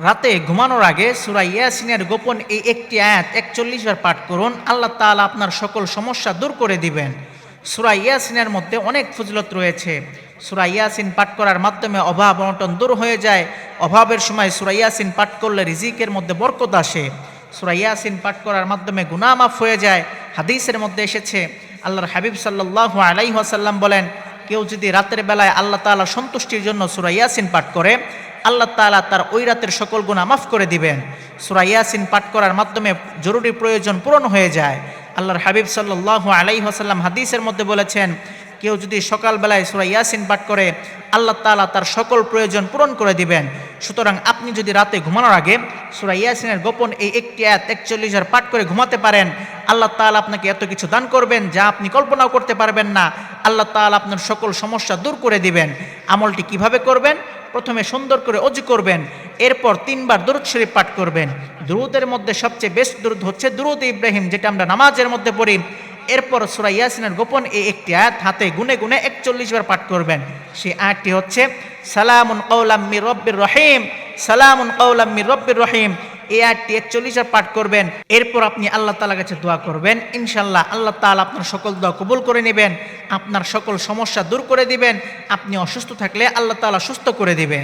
রাতে ঘুমানোর আগে সূরা ইয়াসিনের গোপন এই একটি আয়াত ৪১ বার পাঠ করুন। আল্লাহ তাআলা আপনার সকল সমস্যা দূর করে দিবেন। সূরা ইয়াসিনের মধ্যে অনেক ফজিলত রয়েছে। সূরা ইয়াসিন পাঠ করার মাধ্যমে অভাব অনটন দূর হয়ে যায়। অভাবের সময় সূরা ইয়াসিন পাঠ করলে রিজিকের মধ্যে বরকত আসে। সূরা ইয়াসিন পাঠ করার মাধ্যমে গুনাহ মাফ হয়ে যায়। হাদিসের মধ্যে এসেছে, আল্লাহর হাবিব সাল্লাল্লাহু আলাইহি ওয়াসাল্লাম বলেন, কেউ যদি রাতের বেলায় আল্লাহ তাআলা সন্তুষ্টির জন্য সূরা ইয়াসিন পাঠ করে, আল্লাহ তাআলা তার ওই রাতের সকল গুনাহ মাফ করে দিবেন। সূরা ইয়াসিন পাঠ করার মাধ্যমে জরুরি প্রয়োজন পূরণ হয়ে যায়। আল্লাহর হাবিব সাল্লাল্লাহু আলাইহি ওয়াসাল্লাম হাদিসের মধ্যে বলেছেন, কেউ যদি সকালবেলায় সূরা ইয়াসিন পাঠ করে, আল্লাহ তাআলা তার সকল প্রয়োজন পূরণ করে দিবেন। সুতরাং আপনি যদি রাতে ঘুমানোর আগে সূরা ইয়াসিনের গোপন এই একটি আয়াত ৪১ বার পাঠ করে ঘুমাতে পারেন, আল্লাহ তাআলা আপনাকে এত কিছু দান করবেন যা আপনি কল্পনাও করতে পারবেন না। আল্লাহ তাআলা আপনার সকল সমস্যা দূর করে দিবেন। আমলটি কিভাবে করবেন? প্রথমে সুন্দর করে ওযু করবেন, এরপর ৩ বার দরুদ শরীফ পাঠ করবেন। দরুদের মধ্যে সবচেয়ে বেস্ট দরুদ হচ্ছে দরুদ ইব্রাহিম, যেটা আমরা নামাজের মধ্যে পড়ি। এরপর সূরা ইয়াসিনের গোপন এই একটি আয়াত হাতে গুনে গুনে ৪১ বার পাঠ করবেন। সেই আয়াতটি হচ্ছে সালামুন কাওলাম মির রব্বির রহিম, সালামুন কাওলাম মির রব্বির রহিম। এই আয়াতটি ৪১ বার পাঠ করবেন। এরপর আপনি আল্লাহ তাআলার কাছে দোয়া করবেন। ইনশাআল্লাহ আল্লাহ তাআলা আপনার সকল দোয়া কবুল করে নেবেন, আপনার সকল সমস্যা দূর করে দিবেন। আপনি অসুস্থ থাকলে আল্লাহ তাআলা সুস্থ করে দিবেন।